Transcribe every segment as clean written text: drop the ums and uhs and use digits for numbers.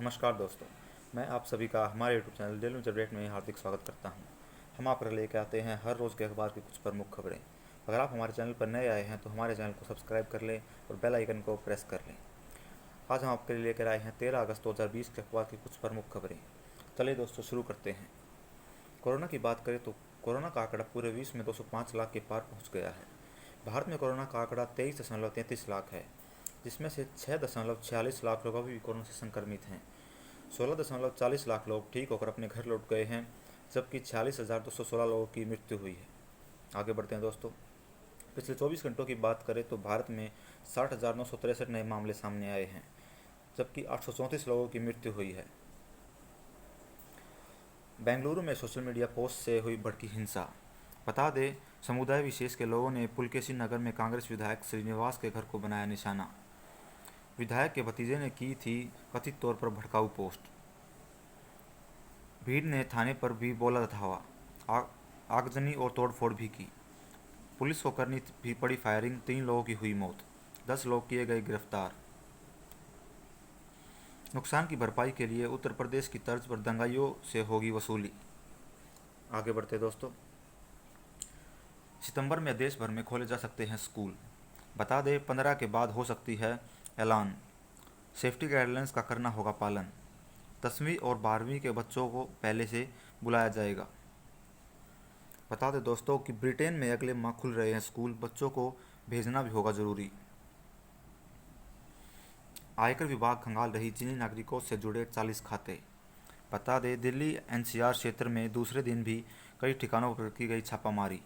नमस्कार दोस्तों, मैं आप सभी का हमारे YouTube channel daily news update में हार्दिक स्वागत करता हूं। हम आपके लिए लेकर आते हैं हर रोज़ के अखबार की कुछ प्रमुख खबरें। अगर आप हमारे चैनल पर नए आए हैं तो हमारे चैनल को सब्सक्राइब कर लें और बेल आइकन को प्रेस कर लें। आज हम आपके लिए लेकर आए हैं 13 अगस्त 2020 के अखबार की कुछ प्रमुख खबरें। चलिए दोस्तों शुरू करते हैं। कोरोना की बात करें तो कोरोना का आंकड़ा पूरे विश्व में 205 लाख के पार पहुँच गया है। भारत में कोरोना का आंकड़ा 23.33 लाख है, जिसमें से 6.46 लाख लोग अभी भी कोरोना से संक्रमित हैं। 16.40 लाख लोग ठीक होकर अपने घर लौट गए हैं, जबकि 46,216 लोगों की मृत्यु हुई है। आगे बढ़ते हैं दोस्तों। पिछले 24 घंटों की बात करें तो भारत में 60,963 नए मामले सामने आए हैं, जबकि 834 लोगों की मृत्यु हुई है। बेंगलुरु में सोशल मीडिया पोस्ट से हुई भड़की हिंसा। बता दें, समुदाय विशेष के लोगों ने पुलकेशी नगर में कांग्रेस विधायक श्रीनिवास के घर को बनाया निशाना। विधायक के भतीजे ने की थी कथित तौर पर भड़काऊ पोस्ट। भीड़ ने थाने पर भी बोला धावा, आगजनी और तोड़फोड़ भी की। पुलिस को करनी भी पड़ी फायरिंग, 3 लोगों की हुई मौत, 10 लोग किए गए गिरफ्तार। नुकसान की भरपाई के लिए उत्तर प्रदेश की तर्ज पर दंगाइयों से होगी वसूली। आगे बढ़ते दोस्तों। सितंबर में देश भर में खोले जा सकते हैं स्कूल। बता दें, 15 के बाद हो सकती है ऐलान। सेफ्टी गाइडलाइंस का करना होगा पालन। 10वीं और 12वीं के बच्चों को पहले से बुलाया जाएगा। बता दें दोस्तों कि ब्रिटेन में अगले माह खुल रहे हैं स्कूल, बच्चों को भेजना भी होगा ज़रूरी। आयकर विभाग खंगाल रही चीनी नागरिकों से जुड़े 40 खाते। बता दें, दिल्ली एनसीआर क्षेत्र में दूसरे दिन भी कई ठिकानों पर की गई छापामारी।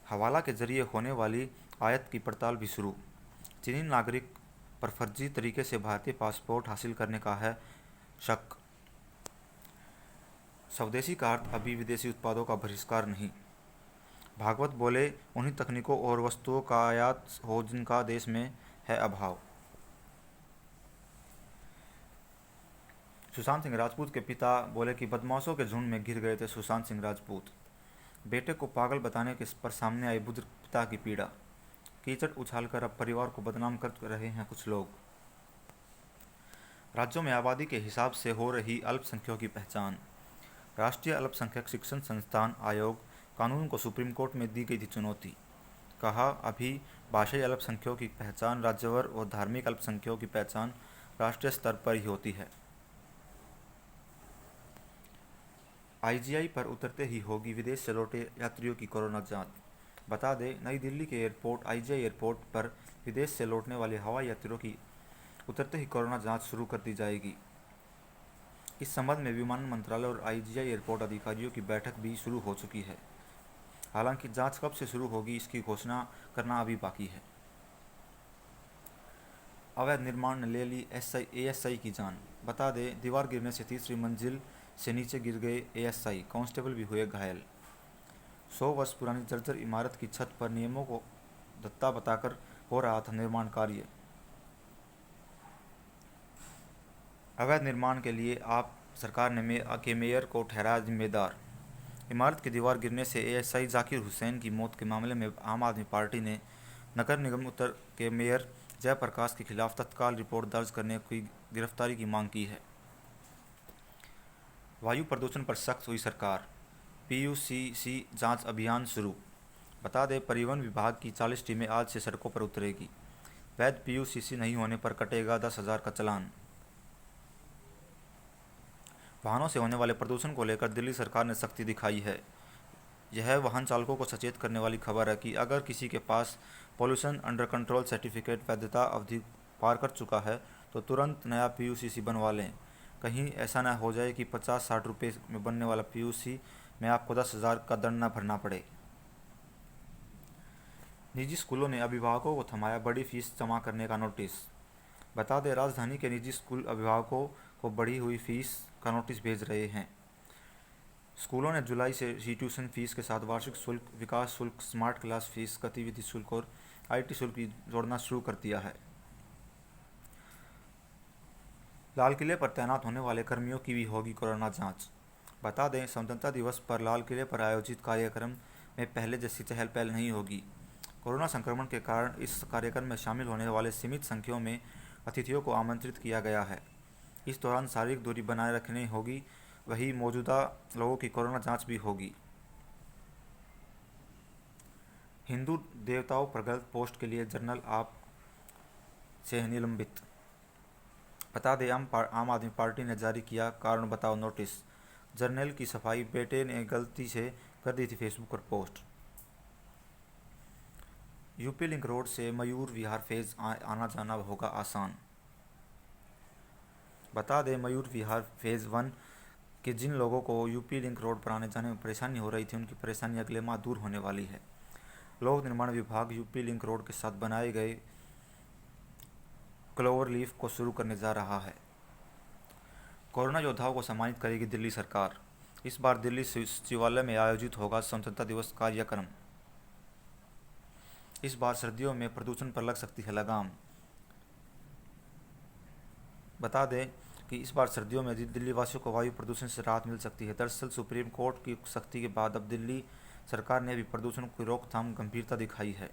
हवाला के जरिए होने वाली आयात की पड़ताल भी शुरू। चीनी नागरिक पर फर्जी तरीके से भारतीय पासपोर्ट हासिल करने का है शक। स्वदेशी का अर्थ अभी विदेशी उत्पादों का बहिष्कार नहीं। भागवत बोले, उन्हीं तकनीकों और वस्तुओं का आयात हो जिनका देश में है अभाव। सुशांत सिंह राजपूत के पिता बोले कि बदमाशों के झुंड में घिर गए थे सुशांत सिंह राजपूत। बेटे को पागल बताने के पर सामने आई बुजुर्ग पिता की पीड़ा। कीचड़ उछालकर अब परिवार को बदनाम कर रहे हैं कुछ लोग। राज्यों में आबादी के हिसाब से हो रही अल्पसंख्यकों की पहचान। राष्ट्रीय अल्पसंख्यक शिक्षण संस्थान आयोग कानून को सुप्रीम कोर्ट में दी गई थी चुनौती। कहा, अभी भाषाई अल्पसंख्यकों की पहचान राज्यवार और धार्मिक अल्पसंख्यकों की पहचान राष्ट्रीय स्तर पर ही होती है। आईजीआई पर उतरते ही होगी विदेश से लौटे यात्रियों की कोरोना जांच। बता दें, नई दिल्ली के एयरपोर्ट आईजीआई एयरपोर्ट पर विदेश से लौटने वाले हवाई यात्रियों की उतरते ही कोरोना जांच शुरू कर दी जाएगी। इस संबंध में विमानन मंत्रालय और आईजीआई एयरपोर्ट अधिकारियों की बैठक भी शुरू हो चुकी है। हालांकि जांच कब से शुरू होगी इसकी घोषणा करना अभी बाकी है। अवैध निर्माण ने ले ली एएसआई की जान। बता दें, दीवार गिरने से तीसरी मंजिल से नीचे गिर गए एएसआई, कांस्टेबल भी हुए घायल। 100 वर्ष पुरानी जर्जर इमारत की छत पर नियमों को दत्ता बताकर हो रहा था निर्माण कार्य। अवैध निर्माण के लिए आप सरकार ने मेयर को ठहराया जिम्मेदार। इमारत की दीवार गिरने से एएसआई जाकिर हुसैन की मौत के मामले में आम आदमी पार्टी ने नगर निगम उत्तर के मेयर जयप्रकाश के खिलाफ तत्काल रिपोर्ट दर्ज करने की गिरफ्तारी की मांग की है। वायु प्रदूषण पर सख्त हुई सरकार। पीयूसीसी जांच अभियान शुरू। बता दें, परिवहन विभाग की 40 टीमें आज से सड़कों पर उतरेगी। वैध पीयूसीसी नहीं होने पर कटेगा 10,000 का चालान। वाहनों से होने वाले प्रदूषण को लेकर दिल्ली सरकार ने सख्ती दिखाई है। यह वाहन चालकों को सचेत करने वाली खबर है कि अगर किसी के पास पॉल्यूशन अंडर कंट्रोल सर्टिफिकेट वैधता अवधि पार कर चुका है तो तुरंत नया पीयूसीसी बनवा लें। कहीं ऐसा न हो जाए कि 50-60 रुपये में बनने वाला पीयूसी में आपको 10,000 का दंड न भरना पड़े। निजी स्कूलों ने अभिभावकों को थमाया बड़ी फीस जमा करने का नोटिस। बता दें, राजधानी के निजी स्कूल अभिभावकों को बढ़ी हुई फीस का नोटिस भेज रहे हैं। स्कूलों ने जुलाई से ही ट्यूशन फीस के साथ वार्षिक शुल्क, विकास शुल्क, स्मार्ट क्लास फीस, गतिविधि शुल्क और आईटी शुल्क भी जोड़ना शुरू कर दिया है। लाल किले पर तैनात होने वाले कर्मियों की भी होगी कोरोना जांच। बता दें, स्वतंत्रता दिवस पर लाल किले पर आयोजित कार्यक्रम में पहले जैसी चहल पहल नहीं होगी। कोरोना संक्रमण के कारण इस कार्यक्रम में शामिल होने वाले सीमित संख्या में अतिथियों को आमंत्रित किया गया है। इस दौरान शारीरिक दूरी बनाए रखनी होगी, वही मौजूदा लोगों की कोरोना जांच भी होगी। हिंदू देवताओं पर गलत पोस्ट के लिए जर्नल आप से निलंबित। बता दें आम आदमी पार्टी ने जारी किया कारण बताओ नोटिस। जर्नल की सफाई, बेटे ने गलती से कर दी थी फेसबुक पर पोस्ट। यूपी लिंक रोड से मयूर विहार फेज आना जाना होगा आसान। बता दें मयूर विहार फेज 1 के जिन लोगों को यूपी लिंक रोड पर आने जाने में परेशानी हो रही थी, उनकी परेशानी अगले माह दूर होने वाली है। लोक निर्माण विभाग यूपी लिंक रोड के साथ बनाए गए क्लोवर लीफ को शुरू करने जा रहा है। कोरोना योद्धाओं को सम्मानित करेगी दिल्ली सरकार। इस बार दिल्ली सचिवालय में आयोजित होगा स्वतंत्रता दिवस कार्यक्रम। इस बार सर्दियों में प्रदूषण पर लग सकती है लगाम। बता दें कि इस बार सर्दियों में दिल्ली वासियों को वायु प्रदूषण से राहत मिल सकती है। दरअसल सुप्रीम कोर्ट की सख्ती के बाद अब दिल्ली सरकार ने भी प्रदूषण की रोकथाम गंभीरता दिखाई है।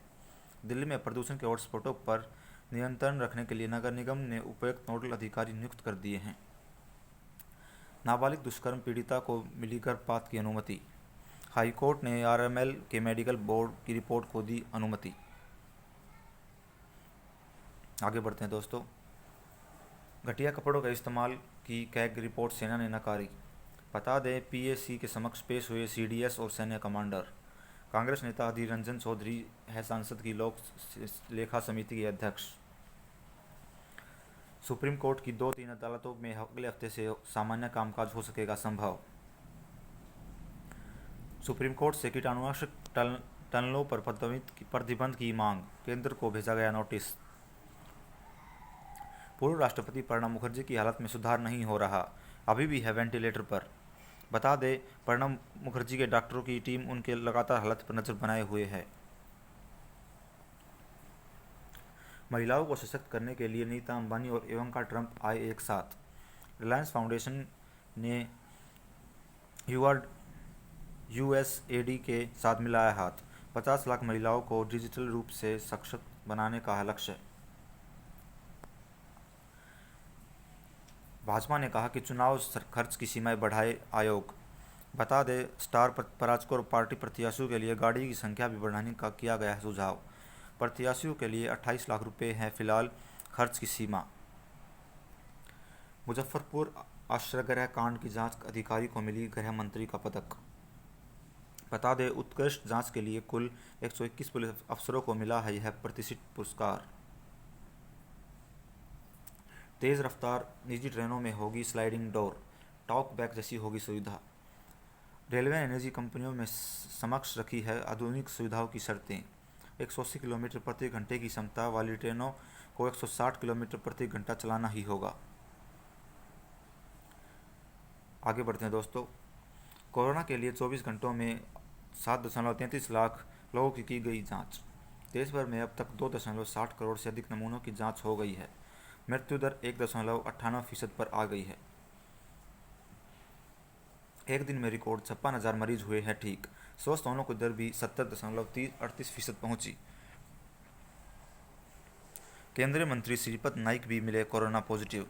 दिल्ली में प्रदूषण के हॉटस्पॉटों पर नियंत्रण रखने के लिए नगर निगम ने उपयुक्त नोडल अधिकारी नियुक्त कर दिए हैं। नाबालिग दुष्कर्म पीड़िता को मिली गर्भपात की अनुमति। हाईकोर्ट ने आरएमएल के मेडिकल बोर्ड की रिपोर्ट को दी अनुमति। आगे बढ़ते हैं दोस्तों। घटिया कपड़ों का इस्तेमाल की कैग रिपोर्ट सेना ने नकारी। बता दें पीएसी के समक्ष पेश हुए सीडीएस और सैन्य कमांडर। कांग्रेस नेता अधीर रंजन चौधरी है संसद की लोक लेखा समिति के अध्यक्ष। सुप्रीम कोर्ट की 2-3 अदालतों में अगले हफ्ते से सामान्य कामकाज हो सकेगा संभव। सुप्रीम कोर्ट से कीटाणुनाशक टनलों पर प्रतिबंध की मांग, केंद्र को भेजा गया नोटिस। पूर्व राष्ट्रपति प्रणब मुखर्जी की हालत में सुधार नहीं हो रहा, अभी भी है वेंटिलेटर पर। बता दें प्रणब मुखर्जी के डॉक्टरों की टीम उनके लगातार हालत पर नजर बनाए हुए है। महिलाओं को सशक्त करने के लिए नीता अंबानी और इवांका ट्रंप आए एक साथ। रिलायंस फाउंडेशन ने यूएसएडी के साथ मिलाया हाथ। 50 लाख महिलाओं को डिजिटल रूप से सशक्त बनाने का है लक्ष्य। भाजपा ने कहा कि चुनाव खर्च की सीमाएं बढ़ाए आयोग। बता दें स्टार प्रचारकों और पार्टी प्रत्याशियों के लिए गाड़ी की संख्या भी बढ़ाने का किया गया है सुझाव। प्रत्याशियों के लिए 28 लाख रुपए है फिलहाल खर्च की सीमा। मुजफ्फरपुर आश्रयगृह कांड की जांच अधिकारी को मिली गृह मंत्री का पदक। बता दें उत्कृष्ट जांच के लिए कुल 121 पुलिस अफसरों को मिला है यह प्रतिष्ठित पुरस्कार। तेज रफ्तार निजी ट्रेनों में होगी स्लाइडिंग डोर, टॉक बैक जैसी होगी सुविधा। रेलवे ने निजी कंपनियों में समक्ष रखी है आधुनिक सुविधाओं की शर्तें। 180 किलोमीटर प्रति घंटे की क्षमता वाली ट्रेनों को 160 किलोमीटर प्रति घंटा चलाना ही होगा। आगे बढ़ते हैं दोस्तों। कोरोना के लिए 24 घंटों में 7.33 लाख लोगों की गई जांच। देश भर में अब तक 2.60 करोड़ से अधिक नमूनों की जांच हो गई है। मृत्यु दर 1.98% पर आ गई है। एक दिन में रिकॉर्ड 56,000 मरीज हुए हैं ठीक। स्वस्थ होने की दर भी 70.38% पहुंची। केंद्रीय मंत्री श्रीपद नाइक भी मिले कोरोना पॉजिटिव,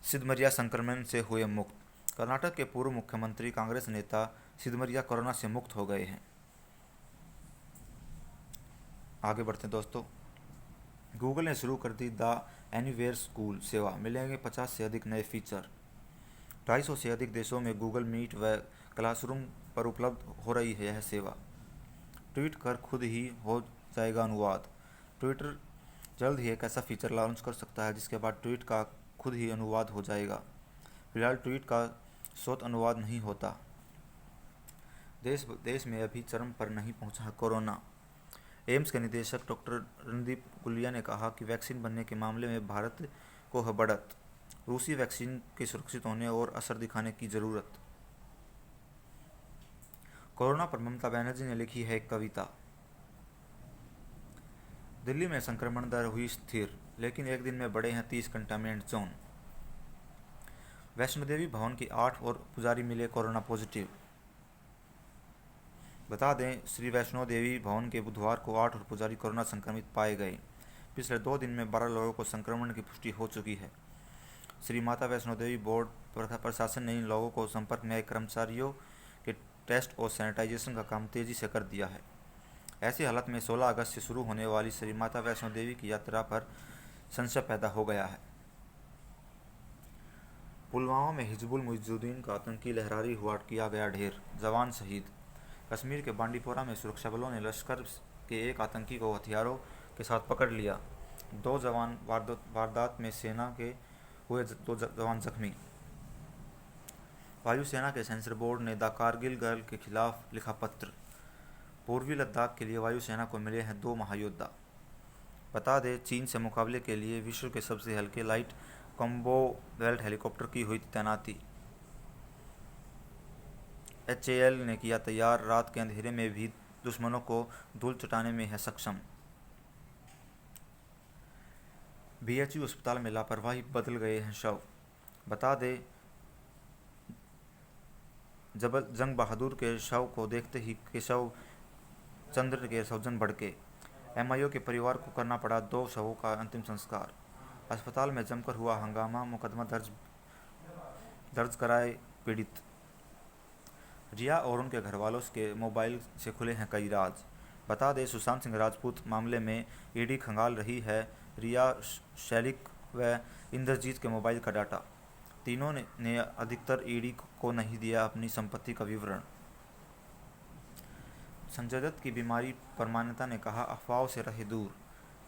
सिद्धमरिया संक्रमण से हुए मुक्त। कर्नाटक के पूर्व मुख्यमंत्री कांग्रेस नेता सिद्धमरिया कोरोना से मुक्त हो गए हैं। आगे बढ़ते हैं दोस्तों। गूगल ने शुरू कर दी द एनीवेयर स्कूल सेवा, मिलेंगे 50 से अधिक नए फीचर। 250 से अधिक देशों में गूगल मीट व क्लासरूम पर उपलब्ध हो रही है यह सेवा। ट्वीट कर खुद ही हो जाएगा अनुवाद। ट्विटर जल्द ही एक ऐसा फीचर लॉन्च कर सकता है जिसके बाद ट्वीट का खुद ही अनुवाद हो जाएगा। फिलहाल ट्वीट का स्वतः अनुवाद नहीं होता। देश में अभी चरम पर नहीं पहुंचा कोरोना। एम्स के निदेशक डॉक्टर रणदीप गुलिया ने कहा कि वैक्सीन बनने के मामले में भारत को है बढ़त। रूसी वैक्सीन के सुरक्षित होने और असर दिखाने की जरूरत। कोरोना पर ममता बनर्जी ने लिखी है एक कविता। दिल्ली में संक्रमण दर हुई स्थिर, लेकिन एक दिन में बढ़े हैं 30 कंटेनमेंट जोन। वैष्णो देवी भवन की 8 और पुजारी मिले कोरोना पॉजिटिव। बता दें श्री वैष्णो देवी भवन के बुधवार को 8 और पुजारी कोरोना संक्रमित पाए गए। पिछले 2 दिन में 12 लोगों को संक्रमण की पुष्टि हो चुकी है। श्री माता वैष्णो देवी बोर्ड प्रशासन ने इन लोगों को संपर्क में आए कर्मचारियों के टेस्ट और सैनिटाइजेशन का काम तेजी से कर दिया है। ऐसी हालत में 16 अगस्त से शुरू होने वाली श्री माता वैष्णो देवी की यात्रा पर संशय पैदा हो गया है। पुलवामा में हिजबुल मुजाहिदीन का आतंकी लहरारी हुआ किया गया ढेर, जवान शहीद। कश्मीर के बांडीपोरा में सुरक्षा बलों ने लश्कर के एक आतंकी को हथियारों के साथ पकड़ लिया। 2 जवान वारदात में सेना के हुए 2 जवान जख्मी। वायुसेना के सेंसर बोर्ड ने द कारगिल गर्ल के खिलाफ लिखा पत्र। पूर्वी लद्दाख के लिए वायुसेना को मिले हैं 2 महायोद्धा। बता दें, चीन से मुकाबले के लिए विश्व के सबसे हल्के लाइट कॉम्बैट हेलीकॉप्टर की हुई तैनाती। HAL ने किया तैयार, रात के अंधेरे में भी दुश्मनों को धूल चटाने में है सक्षम। BHU अस्पताल में लापरवाही बदल गए हैं शव। बता दें, जंग बहादुर के शव को देखते ही केशव चंद्र के स्वजन भड़के। MIO के परिवार को करना पड़ा 2 शवों का अंतिम संस्कार। अस्पताल में जमकर हुआ हंगामा, मुकदमा दर्ज कराए पीड़ित। रिया और उनके घरवालों के मोबाइल से खुले हैं कई राज। बता दें, सुशांत सिंह राजपूत मामले में ED खंगाल रही है रिया, शैलिक व इंद्रजीत के मोबाइल का डाटा। तीनों ने अधिकतर ED को नहीं दिया अपनी संपत्ति का विवरण। संजय दत्त की बीमारी पर मान्यता ने कहा, अफवाहों से रहे दूर।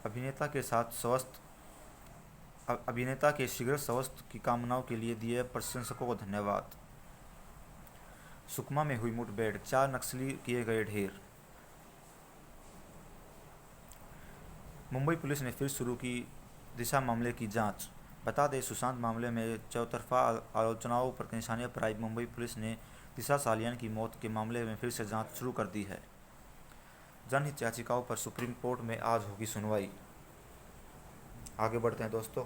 अभिनेता के शीघ्र स्वास्थ्य की कामनाओं के लिए दिए प्रशंसकों को धन्यवाद। सुकमा में हुई मुठभेड़, 4 नक्सली किए गए ढेर। मुंबई पुलिस ने फिर शुरू की दिशा मामले की जांच। बता दें, सुशांत मामले में चौतरफा आलोचनाओं पर निशाने पर आई मुंबई पुलिस ने दिशा सालियान की मौत के मामले में फिर से जांच शुरू कर दी है। जनहित याचिकाओं पर सुप्रीम कोर्ट में आज होगी सुनवाई। आगे बढ़ते हैं दोस्तों।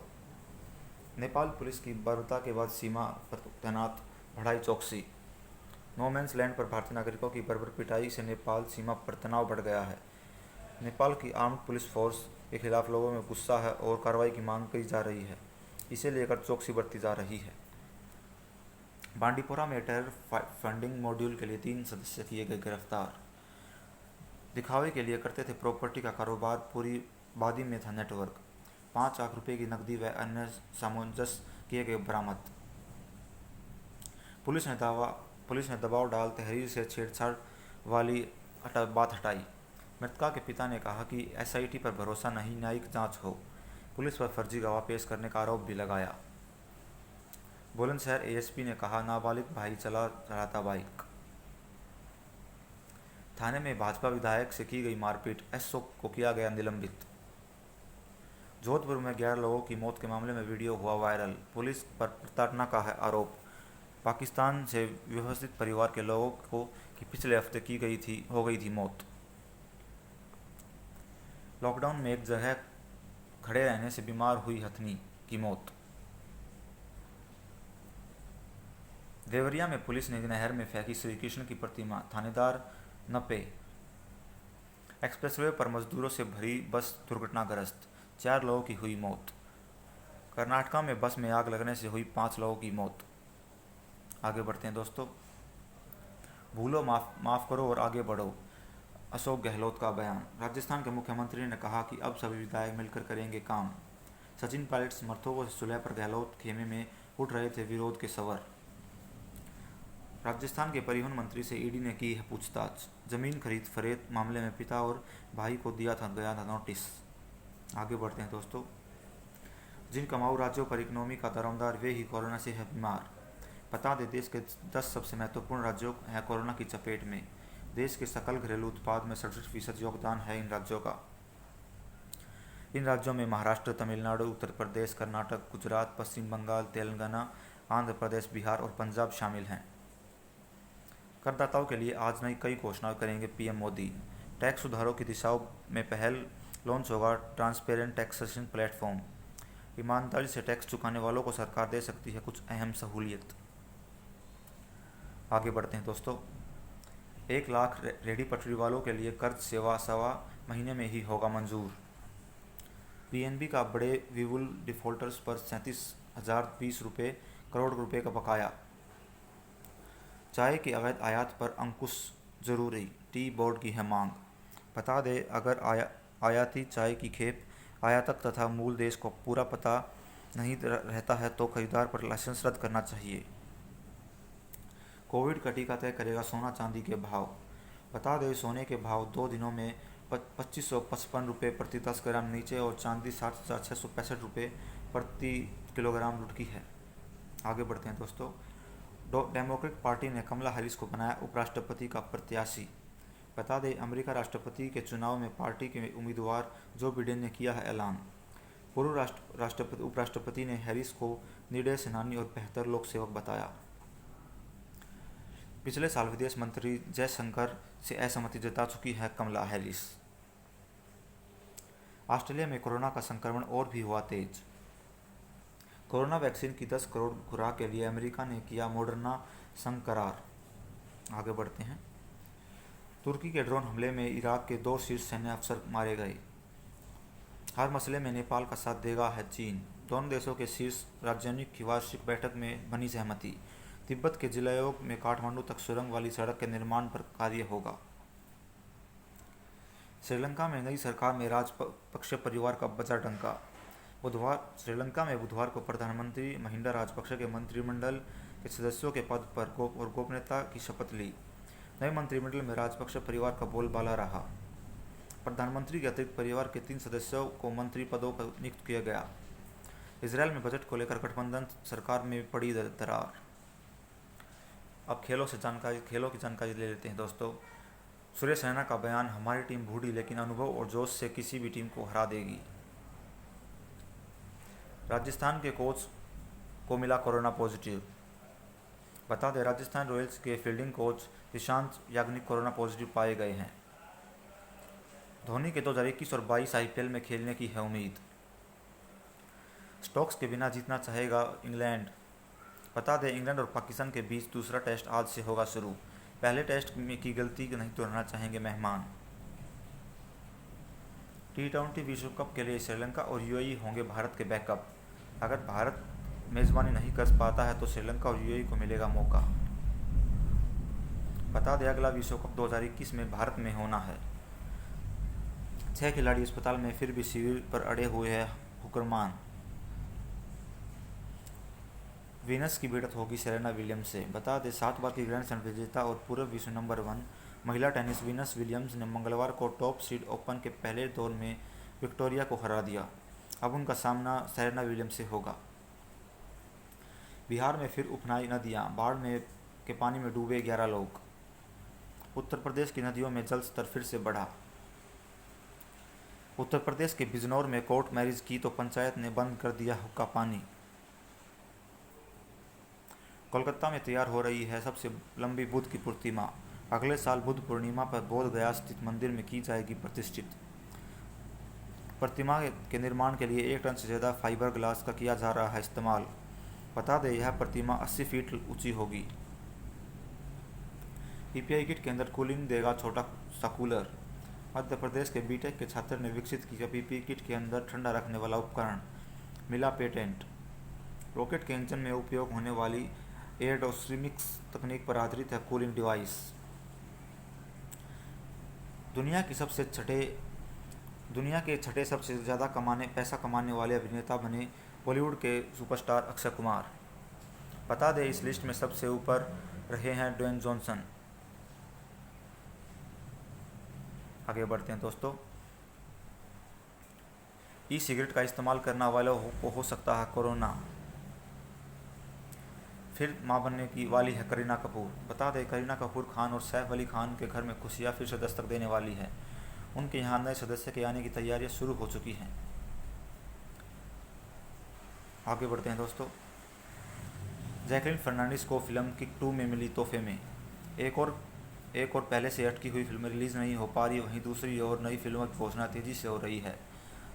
नेपाल पुलिस की बर्बरता के बाद सीमा पर तैनात बढ़ाई चौकसी। नो मैंस लैंड पर भारतीय नागरिकों की बर्बर पिटाई से नेपाल सीमा पर तनाव बढ़ गया है। नेपाल की आर्म्ड पुलिस फोर्स के खिलाफ लोगों में गुस्सा है और कार्रवाई की मांग की जा रही है। इसे लेकर चौकसी बरती जा रही है। बांडीपोरा में टेरर फंडिंग मॉड्यूल के लिए 3 सदस्य किए गए गिरफ्तार। दिखावे के लिए करते थे प्रॉपर्टी का कारोबार, पूरी वादी में था नेटवर्क। 5 लाख रुपए की नकदी व अन्य सामंजस्य किए गए बरामद। पुलिस ने दबाव डाल तहरीर से छेड़छाड़ वाली बात हटाई। मृतका के पिता ने कहा कि SIT पर भरोसा नहीं, न्यायिक जांच हो। पुलिस पर फर्जी गवाह पेश करने का आरोप भी लगाया। बुलंदशहर ASP ने कहा, नाबालिग भाई चला रहा था बाइक। थाने में भाजपा विधायक से की गई मारपीट, SO को किया गया निलंबित। जोधपुर में 11 लोगों की मौत के मामले में वीडियो हुआ वायरल, पुलिस पर प्रताड़ना का है आरोप। पाकिस्तान से व्यवस्थित परिवार के लोगों को की पिछले हफ्ते हो गई थी मौत। लॉकडाउन में एक जगह खड़े रहने से बीमार हुई हथनी की मौत। देवरिया में पुलिस ने नहर में फेंकी श्री कृष्ण की प्रतिमा, थानेदार नपे। एक्सप्रेसवे पर मजदूरों से भरी बस दुर्घटनाग्रस्त, 4 लोगों की हुई मौत। कर्नाटका में बस में आग लगने से हुई 5 लोगों की मौत। आगे बढ़ते हैं दोस्तों। भूलो माफ करो और आगे बढ़ो, अशोक गहलोत का बयान। राजस्थान के मुख्यमंत्री ने कहा कि अब सभी विधायक मिलकर करेंगे काम। सचिन पायलट समर्थकों से सुलह पर गहलोत खेमे में उठ रहे थे विरोध के स्वर। राजस्थान के परिवहन मंत्री से ED ने की है पूछताछ। जमीन खरीद फरेब मामले में पिता और भाई को गया था नोटिस। आगे बढ़ते हैं दोस्तों। जिन कमाऊ राज्यों पर इकोनॉमी का दारोमदार वे ही कोरोना से है बीमार। बता दें, देश के 10 सबसे महत्वपूर्ण राज्यों हैं कोरोना की चपेट में। देश के सकल घरेलू उत्पाद में 67% योगदान है इन राज्यों का। इन राज्यों में महाराष्ट्र, तमिलनाडु, उत्तर प्रदेश, कर्नाटक, गुजरात, पश्चिम बंगाल, तेलंगाना, आंध्र प्रदेश, बिहार और पंजाब शामिल हैं। करदाताओं के लिए आज नई कई घोषणाएं करेंगे PM मोदी। टैक्स सुधारों की दिशाओं में पहल लॉन्च होगा ट्रांसपेरेंट टैक्सेशन प्लेटफॉर्म। ईमानदारी से टैक्स चुकाने वालों को सरकार दे सकती है कुछ अहम सहूलियत। आगे बढ़ते हैं दोस्तों। 1 लाख रेहड़ी पटरी वालों के लिए कर्ज सेवा 1.25 महीने में ही होगा मंजूर। PNB का बड़े विवुल डिफॉल्टर्स पर 20 करोड़ रुपए का बकाया। चाय की अवैध आयात पर अंकुश जरूरी, टी बोर्ड की है मांग। बता दें, अगर आयाती चाय की खेप आयातक तथा मूल देश को पूरा पता नहीं रहता है तो खरीदार पर लाइसेंस रद्द करना चाहिए। कोविड का टीका तय करेगा सोना चांदी के भाव। बता दें, सोने के भाव 2 दिनों में 2555 रुपये प्रति 10 ग्राम नीचे और चांदी 7,665 रुपये प्रति किलोग्राम लुढ़की है। आगे बढ़ते हैं दोस्तों। डेमोक्रेटिक पार्टी ने कमला हैरिस को बनाया उपराष्ट्रपति का प्रत्याशी। बता दें, अमेरिका राष्ट्रपति के चुनाव में पार्टी के उम्मीदवार जो बिडेन ने किया है ऐलान। पूर्व उपराष्ट्रपति ने हैरिस को निडर सेनानी और बेहतर लोक सेवक बताया। पिछले साल विदेश मंत्री जयशंकर से असहमति जता चुकी है कमला हैरिस। ऑस्ट्रेलिया में कोरोना का संक्रमण और भी हुआ तेज। कोरोना वैक्सीन की 10 करोड़ खुराक के लिए अमेरिका ने किया मॉडर्ना संग करार। आगे बढ़ते हैं। तुर्की के ड्रोन हमले में इराक के 2 शीर्ष सैन्य अफसर मारे गए। हर मसले में नेपाल का साथ देगा है चीन। दोनों देशों के शीर्ष राजनयिक की वार्षिक बैठक में बनी सहमति। तिब्बत के जिलायोग में काठमांडू तक सुरंग वाली सड़क के निर्माण पर कार्य होगा। श्रीलंका में नई सरकार में राजपक्षे परिवार का बजा डंका। श्रीलंका में बुधवार को प्रधानमंत्री महिंदा राजपक्षे के मंत्रिमंडल के सदस्यों के पद पर गोपनीयता की शपथ ली। नए मंत्रिमंडल में राजपक्षे परिवार का बोलबाला रहा। प्रधानमंत्री के अतिरिक्त परिवार के 3 सदस्यों को मंत्री पदों पर नियुक्त किया गया। इजरायल में बजट को लेकर गठबंधन सरकार में पड़ी दरार। अब खेलों की जानकारी ले लेते हैं दोस्तों। सुरेश रैना का बयान, हमारी टीम बूढ़ी लेकिन अनुभव और जोश से किसी भी टीम को हरा देगी। राजस्थान के कोच को मिला कोरोना पॉजिटिव। बता दें, राजस्थान रॉयल्स के fielding coach Ishant Yagnik corona positive पाए गए हैं। धोनी के 2021 और 22 आईपीएल में खेलने की है उम्मीद। स्टोक्स के बिना जीतना चाहेगा इंग्लैंड। बता दें, इंग्लैंड और पाकिस्तान के बीच दूसरा टेस्ट आज से होगा शुरू। पहले टेस्ट में की गलती नहीं दोहराना चाहेंगे मेहमान। T20 विश्व कप के लिए श्रीलंका और यूएई होंगे भारत के बैकअप। अगर भारत मेजबानी नहीं कर पाता है तो श्रीलंका और यूएई को मिलेगा मौका। बता दें, अगला विश्व कप 2021 में भारत में होना है। 6 खिलाड़ी अस्पताल में फिर भी शिविर पर अड़े हुए हैं हुक्मरान। वीनस की भिड़ंत होगी सेरेना विलियम्स से। बता दें, 7 बार की ग्रैंड स्लैम विजेता और पूर्व विश्व नंबर 1 महिला टेनिस वीनस विलियम्स ने मंगलवार को टॉप सीड ओपन के पहले दौर में विक्टोरिया को हरा दिया। अब उनका सामना सेरेना विलियम्स से होगा। बिहार में फिर उफनाई नदियां, बाढ़ में के पानी में डूबे 11 लोग। उत्तर प्रदेश की नदियों में जल स्तर फिर से बढ़ा। उत्तर प्रदेश के बिजनौर में कोर्ट मैरिज की तो पंचायत ने बंद कर दिया हुक्का पानी। कोलकाता में तैयार हो रही है सबसे लंबी बुद्ध की प्रतिमा। अगले साल बुद्ध पूर्णिमा पर बोध गया स्थित मंदिर में की जाएगी प्रतिष्ठित। प्रतिमा के निर्माण के लिए 1 टन से ज़्यादा फाइबर ग्लास का किया जा रहा है इस्तेमाल। बता दें, यह प्रतिमा 80 फीट ऊंची होगी। पीपीआई किट के अंदर कूलिंग देगा छोटा सा कूलर। मध्य प्रदेश के बीटेक के छात्र ने विकसित किया पीपीआई किट के अंदर ठंडा रखने वाला उपकरण, मिला पेटेंट। रॉकेट के इंजन में उपयोग होने वाली एयरोडायनेमिक्स तकनीक पर आधारित है कूलिंग डिवाइस। दुनिया के छठे सबसे ज़्यादा पैसा कमाने वाले अभिनेता बने बॉलीवुड के सुपरस्टार अक्षय कुमार। बता दें, इस लिस्ट में सबसे ऊपर रहे हैं ड्वेन जॉनसन। आगे बढ़ते हैं दोस्तों। ई सिगरेट का इस्तेमाल करने वालों को हो सकता है कोरोना। फिर मां बनने की वाली है करीना कपूर। बता दें, करीना कपूर खान और सैफ अली खान के घर में खुशियां फिर से दस्तक देने वाली है। उनके यहाँ नए सदस्य के आने की तैयारियां शुरू हो चुकी हैं। आगे बढ़ते हैं दोस्तों। जैकलिन फर्नांडिस को फिल्म किक 2 में मिली तोहफे में। एक और पहले से अटकी हुई फिल्म रिलीज नहीं हो पा रही, वहीं दूसरी ओर नई फिल्मों की घोषणा तेजी से हो रही है।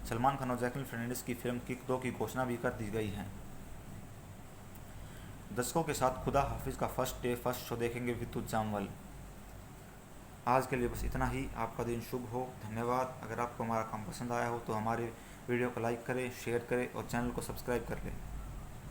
सलमान खान और जैकलिन फर्नांडिस की फिल्म किक 2 की घोषणा भी कर दी गई है। दर्शकों के साथ खुदा हाफिज का फर्स्ट डे फर्स्ट शो देखेंगे विद्युत जामवाल। आज के लिए बस इतना ही। आपका दिन शुभ हो। धन्यवाद। अगर आपको हमारा काम पसंद आया हो तो हमारे वीडियो को लाइक करें, शेयर करें और चैनल को सब्सक्राइब कर लें।